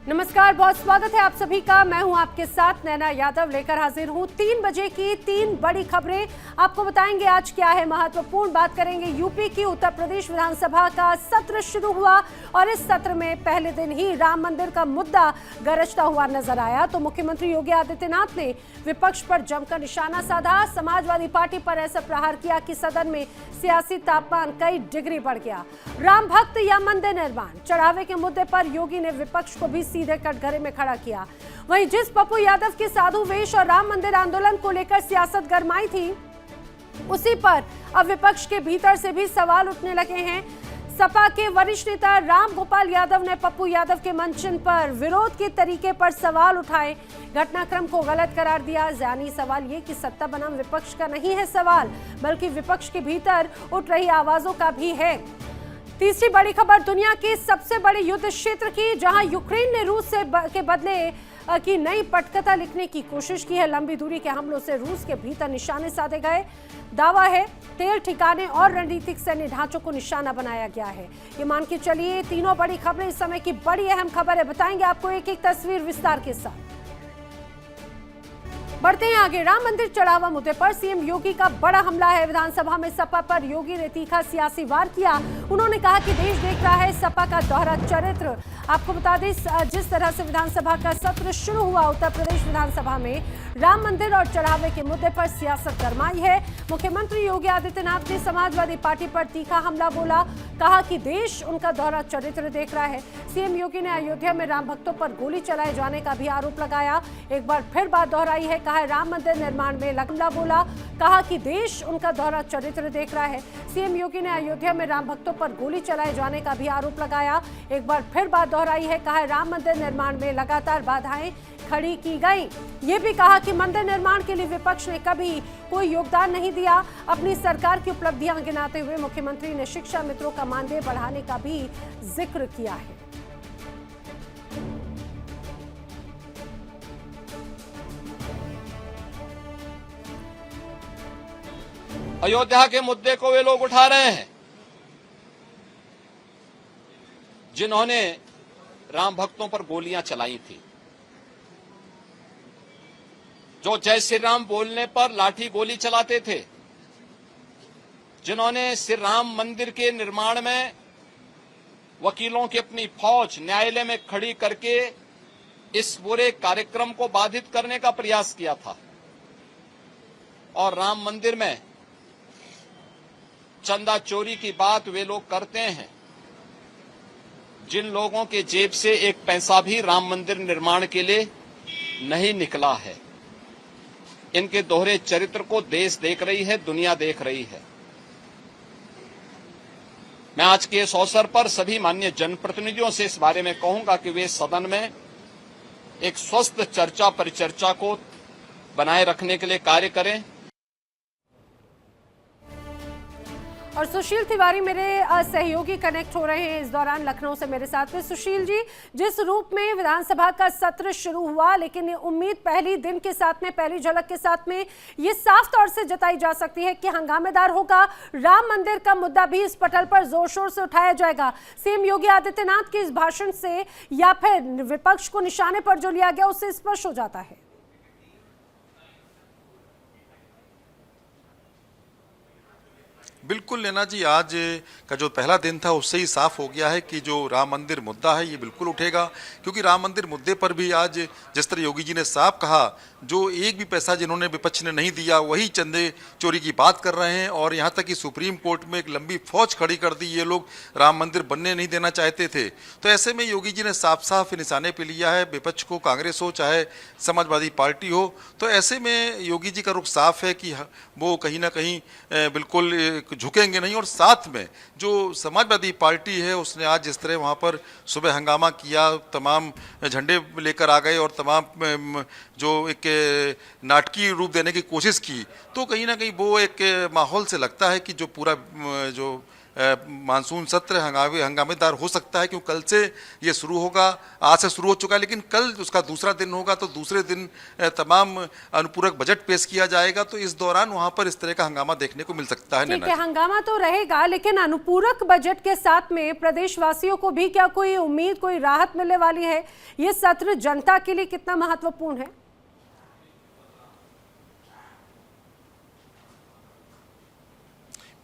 नमस्कार, बहुत स्वागत है आप सभी का। मैं हूं आपके साथ नैना यादव, लेकर हाजिर हूं 3 बजे की 3 बड़ी खबरें। आपको बताएंगे आज क्या है महत्वपूर्ण। बात करेंगे यूपी की। उत्तर प्रदेश विधानसभा का सत्र शुरू हुआ और इस सत्र में पहले दिन ही राम मंदिर का मुद्दा गरजता हुआ नजर आया। तो मुख्यमंत्री योगी आदित्यनाथ ने विपक्ष पर जमकर निशाना साधा। समाजवादी पार्टी पर ऐसा प्रहार किया कि सदन में सियासी तापमान कई डिग्री बढ़ गया। राम भक्त या मंदिर निर्माण, चढ़ावे के मुद्दे पर योगी ने विपक्ष को भी सीधे कटघरे में खड़ा किया। वहीं जिस पप्पू यादव के साधु वेश और राम मंदिर आंदोलन को लेकर सियासत गरमाई थी, उसी पर अब विपक्ष के भीतर से भी सवाल उठने लगे हैं। सपा के वरिष्ठ नेता राम गोपाल यादव ने पप्पू यादव के मंचन पर विरोध के तरीके पर सवाल उठाए, घटनाक्रम को गलत करार दिया। यानी सवाल ये कि सत्ता बनाम विपक्ष का नहीं है सवाल, बल्कि विपक्ष के भीतर उठ रही आवाजों का भी है। तीसरी बड़ी खबर दुनिया के सबसे बड़े युद्ध क्षेत्र की, जहां यूक्रेन ने रूस के बदले की नई पटकथा लिखने की कोशिश की है। लंबी दूरी के हमलों से रूस के भीतर निशाने साधे गए। दावा है तेल ठिकाने और रणनीतिक सैन्य ढांचों को निशाना बनाया गया है। ये मान के चलिए तीनों बड़ी खबरें इस समय की बड़ी अहम खबर है। बताएंगे आपको एक एक तस्वीर विस्तार के साथ। बढ़ते हैं आगे। राम मंदिर चढ़ावा मुद्दे पर सीएम योगी का बड़ा हमला है। विधानसभा में सपा पर योगी ने तीखा सियासी वार किया। उन्होंने कहा कि देश देख रहा है सपा का दोहरा चरित्र। आपको बता दें, जिस तरह से विधानसभा का सत्र शुरू हुआ, उत्तर प्रदेश विधानसभा में राम मंदिर और चढ़ावे के मुद्दे पर सियासत गरमाई है। मुख्यमंत्री योगी आदित्यनाथ ने समाजवादी पार्टी पर तीखा हमला बोला, कहा कि देश उनका दोहरा चरित्र देख रहा है। सीएम योगी ने अयोध्या में राम भक्तों पर गोली चलाए जाने का भी आरोप लगाया। एक बार फिर बात दोहराई है, कहा राम मंदिर निर्माण में हमला बोला, कहा कि देश उनका दोहरा चरित्र देख रहा है। सीएम योगी ने अयोध्या में राम भक्तों पर गोली चलाए जाने का भी आरोप लगाया। एक बार फिर बात दोहराई है, कहा राम मंदिर निर्माण में लगातार बाधाएं खड़ी की गई। ये भी कहा कि मंदिर निर्माण के लिए विपक्ष ने कभी कोई योगदान नहीं दिया। अपनी सरकार की उपलब्धियां गिनाते हुए मुख्यमंत्री ने शिक्षा मित्रों का मानदेय बढ़ाने का भी जिक्र किया है। अयोध्या के मुद्दे को वे लोग उठा रहे हैं जिन्होंने राम भक्तों पर गोलियां चलाई थी, जो जय श्री राम बोलने पर लाठी गोली चलाते थे, जिन्होंने श्री राम मंदिर के निर्माण में वकीलों की अपनी फौज न्यायालय में खड़ी करके इस पूरे कार्यक्रम को बाधित करने का प्रयास किया था। और राम मंदिर में चंदा चोरी की बात वे लोग करते हैं जिन लोगों के जेब से एक पैसा भी राम मंदिर निर्माण के लिए नहीं निकला है। इनके दोहरे चरित्र को देश देख रही है, दुनिया देख रही है। मैं आज के इस अवसर पर सभी माननीय जनप्रतिनिधियों से इस बारे में कहूंगा कि वे सदन में एक स्वस्थ चर्चा परिचर्चा को बनाए रखने के लिए कार्य करें। और सुशील तिवारी मेरे सहयोगी कनेक्ट हो रहे हैं इस दौरान लखनऊ से मेरे साथ में। सुशील जी, जिस रूप में विधानसभा का सत्र शुरू हुआ, लेकिन उम्मीद पहली दिन के साथ में, पहली झलक के साथ में ये साफ तौर से जताई जा सकती है कि हंगामेदार होगा। राम मंदिर का मुद्दा भी इस पटल पर जोर शोर से उठाया जाएगा। सीएम योगी आदित्यनाथ के इस भाषण से या फिर विपक्ष को निशाने पर जो लिया गया उससे स्पष्ट हो जाता है। बिल्कुल नैना जी, आज का जो पहला दिन था उससे ही साफ हो गया है कि जो राम मंदिर मुद्दा है ये बिल्कुल उठेगा, क्योंकि राम मंदिर मुद्दे पर भी आज जिस तरह योगी जी ने साफ कहा, जो एक भी पैसा जिन्होंने विपक्ष ने नहीं दिया वही चंदे चोरी की बात कर रहे हैं। और यहाँ तक कि सुप्रीम कोर्ट में एक लंबी फौज खड़ी कर दी, ये लोग राम मंदिर बनने नहीं देना चाहते थे। तो ऐसे में योगी जी ने साफ साफ निशाने पर लिया है, विपक्ष को कांग्रेस हो चाहे समाजवादी पार्टी हो। तो ऐसे में योगी जी का रुख साफ है कि वो कहीं ना कहीं बिल्कुल झुकेंगे नहीं। और साथ में जो समाजवादी पार्टी है उसने आज जिस तरह वहाँ पर सुबह हंगामा किया, तमाम झंडे लेकर आ गए और तमाम जो एक नाटकीय रूप देने की कोशिश की, तो कहीं ना कहीं वो एक माहौल से लगता है कि जो पूरा जो मानसून सत्र हंगामेदार हो सकता है, क्योंकि कल से ये शुरू होगा, आज से शुरू हो चुका है, लेकिन कल उसका दूसरा दिन होगा, तो दूसरे दिन तमाम अनुपूरक बजट पेश किया जाएगा। तो इस दौरान वहां पर इस तरह का हंगामा देखने को मिल सकता है। ठीक है, हंगामा तो रहेगा, लेकिन अनुपूरक बजट के साथ में प्रदेशवासियों को भी क्या कोई उम्मीद, कोई राहत मिलने वाली है? ये सत्र जनता के लिए कितना महत्वपूर्ण है?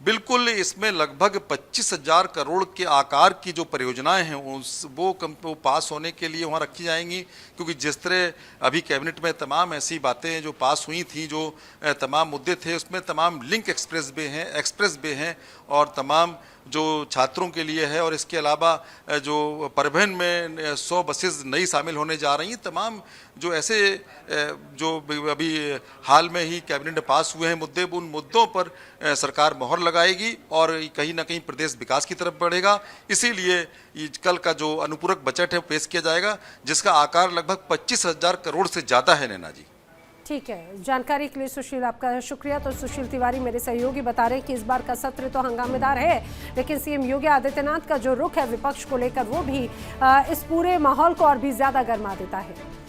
बिल्कुल, इसमें लगभग 25,000 करोड़ के आकार की जो परियोजनाएं हैं वो पास होने के लिए वहाँ रखी जाएंगी, क्योंकि जिस तरह अभी कैबिनेट में तमाम ऐसी बातें जो पास हुई थी, जो तमाम मुद्दे थे, उसमें तमाम लिंक एक्सप्रेस वे हैं और तमाम जो छात्रों के लिए है, और इसके अलावा जो परिवहन में 100 बसेस नई शामिल होने जा रही हैं। तमाम जो ऐसे जो अभी हाल में ही कैबिनेट में पास हुए हैं मुद्दे, उन मुद्दों पर सरकार मोहर लगाएगी और कहीं ना कहीं प्रदेश विकास की तरफ बढ़ेगा। इसीलिए कल का जो अनुपूरक बजट है पेश किया जाएगा, जिसका आकार लगभग 25,000 करोड़ से ज़्यादा है। नैना जी, ठीक है, जानकारी के लिए सुशील आपका शुक्रिया। तो सुशील तिवारी मेरे सहयोगी बता रहे हैं कि इस बार का सत्र तो हंगामेदार है, लेकिन सीएम योगी आदित्यनाथ का जो रुख है विपक्ष को लेकर, वो भी इस पूरे माहौल को और भी ज्यादा गर्मा देता है।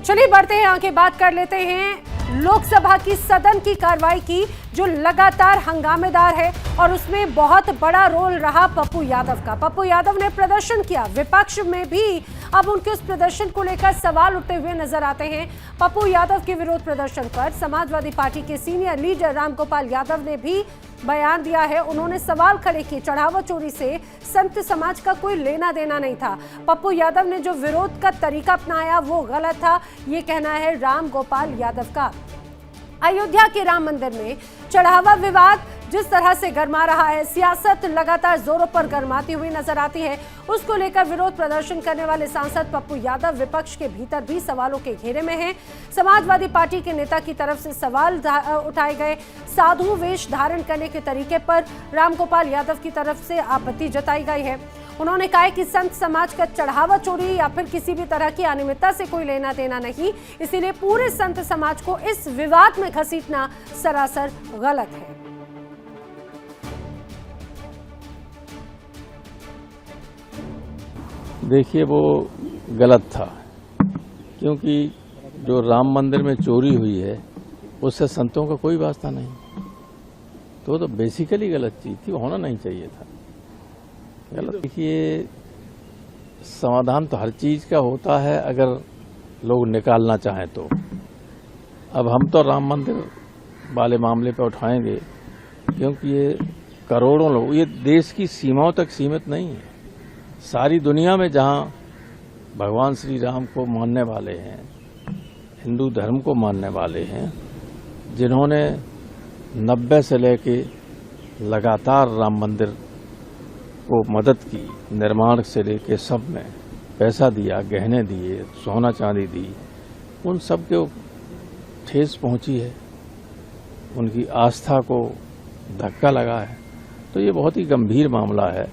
चलिए बढ़ते हैं आगे, बात कर लेते हैं लोकसभा की सदन की कार्रवाई की, जो लगातार हंगामेदार है और उसमें बहुत बड़ा रोल रहा पप्पू यादव का। पप्पू यादव ने प्रदर्शन किया, विपक्ष में भी अब उनके उस प्रदर्शन को लेकर सवाल उठते हुए नजर आते हैं। पप्पू यादव के विरोध प्रदर्शन पर समाजवादी पार्टी के सीनियर लीडर रामगोपाल यादव ने भी बयान दिया है। उन्होंने सवाल खड़े किए, चढ़ावा चोरी से संत समाज का कोई लेना देना नहीं था। पप्पू यादव ने जो विरोध का तरीका अपनाया वो गलत था, ये कहना है रामगोपाल यादव का। अयोध्या के राम मंदिर में चढ़ावा विवाद जिस तरह से गरमा रहा है, सियासत लगातार जोरों पर गरमाती हुई नजर आती है, उसको लेकर विरोध प्रदर्शन करने वाले सांसद पप्पू यादव विपक्ष के भीतर भी सवालों के घेरे में हैं। समाजवादी पार्टी के नेता की तरफ से सवाल उठाए गए। साधु वेश धारण करने के तरीके पर रामगोपाल यादव की तरफ से आपत्ति जताई गई है। उन्होंने कहा कि संत समाज का चढ़ावा चोरी या फिर किसी भी तरह की अनियमितता से कोई लेना देना नहीं, इसीलिए पूरे संत समाज को इस विवाद में घसीटना सरासर गलत है। देखिए, वो गलत था, क्योंकि जो राम मंदिर में चोरी हुई है उससे संतों का कोई वास्ता नहीं, तो बेसिकली गलत चीज थी, होना नहीं चाहिए था, गलत। देखिए, समाधान तो हर चीज का होता है अगर लोग निकालना चाहें तो। अब हम तो राम मंदिर वाले मामले पर उठाएंगे, क्योंकि ये करोड़ों लोग, ये देश की सीमाओं तक सीमित नहीं है। सारी दुनिया में जहां भगवान श्री राम को मानने वाले हैं, हिंदू धर्म को मानने वाले हैं, जिन्होंने 90 से लेके लगातार राम मंदिर को मदद की, निर्माण से लेके सब में पैसा दिया, गहने दिए, सोना चांदी दी, उन सब के ठेस पहुंची है, उनकी आस्था को धक्का लगा है। तो ये बहुत ही गंभीर मामला है,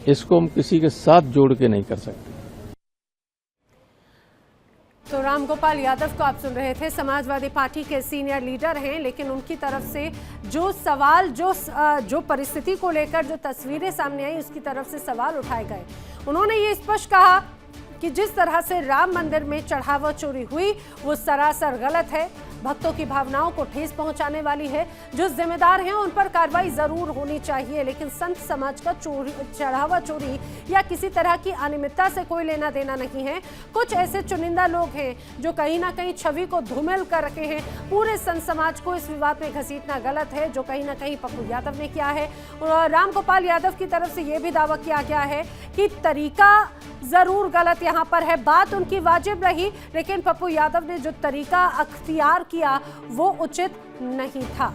इसको हम किसी के साथ जोड़ के नहीं कर सकते। तो रामगोपाल यादव को आप सुन रहे थे, समाजवादी पार्टी के सीनियर लीडर हैं, लेकिन उनकी तरफ से जो सवाल, जो परिस्थिति को लेकर जो तस्वीरें सामने आई, उसकी तरफ से सवाल उठाए गए। उन्होंने ये स्पष्ट कहा कि जिस तरह से राम मंदिर में चढ़ावा चोरी हुई वो सरासर गलत है, भक्तों की भावनाओं को ठेस पहुंचाने वाली है। जो जिम्मेदार हैं उन पर कार्रवाई जरूर होनी चाहिए, लेकिन संत समाज का चढ़ावा चोरी या किसी तरह की अनियमितता से कोई लेना देना नहीं है। कुछ ऐसे चुनिंदा लोग हैं जो कहीं ना कहीं छवि को धूमिल कर रखे हैं। पूरे संत समाज को इस विवाद में घसीटना गलत है, जो कहीं ना कहीं पप्पू यादव ने किया है। रामगोपाल यादव की तरफ से यह भी दावा किया गया है कि तरीका जरूर गलत यहाँ पर है, बात उनकी वाजिब रही, लेकिन पप्पू यादव ने जो तरीका अख्तियार किया वो उचित नहीं था।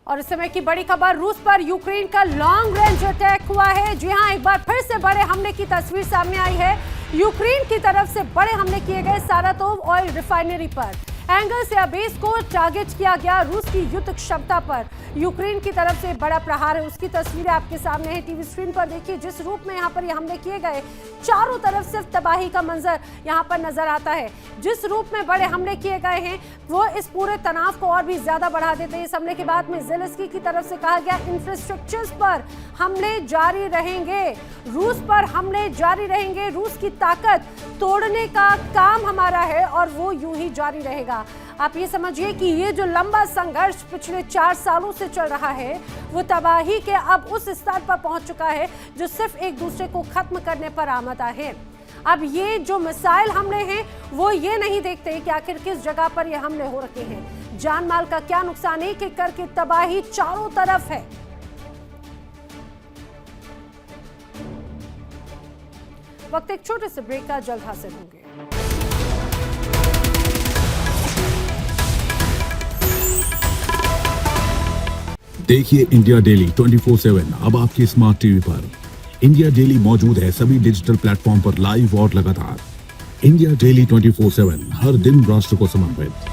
और इस समय की बड़ी खबर, रूस पर यूक्रेन का लॉन्ग रेंज अटैक हुआ है। जी हां, एक बार फिर से बड़े हमले की तस्वीर सामने आई है। यूक्रेन की तरफ से बड़े हमले किए गए सारातोव ऑयल रिफाइनरी पर। एंगल्स या बेस को टारगेट किया गया। रूस की युद्ध क्षमता पर यूक्रेन की तरफ से बड़ा प्रहार है, उसकी तस्वीरें आपके सामने है। टीवी स्क्रीन पर देखिए जिस रूप में यहाँ पर ये हमले किए गए, चारों तरफ सिर्फ तबाही का मंजर यहाँ पर नजर आता है। जिस रूप में बड़े हमले किए गए हैं वो इस पूरे तनाव को और भी ज्यादा बढ़ा देते हैं। इस हमले के बाद में ज़ेलेंस्की की तरफ से कहा गया इंफ्रास्ट्रक्चर्स पर हमले जारी रहेंगे, रूस पर हमले जारी रहेंगे, रूस की ताकत तोड़ने का काम हमारा है और वो यूं ही जारी रहेगा। आप ये समझिए कि ये जो लंबा संघर्ष पिछले 4 सालों से चल रहा है वो तबाही के अब उस स्तर पर पहुंच चुका है जो सिर्फ एक दूसरे को खत्म करने पर आमदा है। अब ये जो मिसाइल हमले हैं वो ये नहीं देखते कि आखिर किस जगह पर ये हमले हो रखे हैं, जान माल का क्या नुकसान, एक एक करके तबाही चारों तरफ है। वक्त एक छोटे से ब्रेक का, जल्द हासिल होंगे। देखिए इंडिया डेली 24/7 अब आपकी स्मार्ट टीवी पर। इंडिया डेली मौजूद है सभी डिजिटल प्लेटफॉर्म पर लाइव और लगातार। इंडिया डेली 24/7 हर दिन राष्ट्र को समर्पित।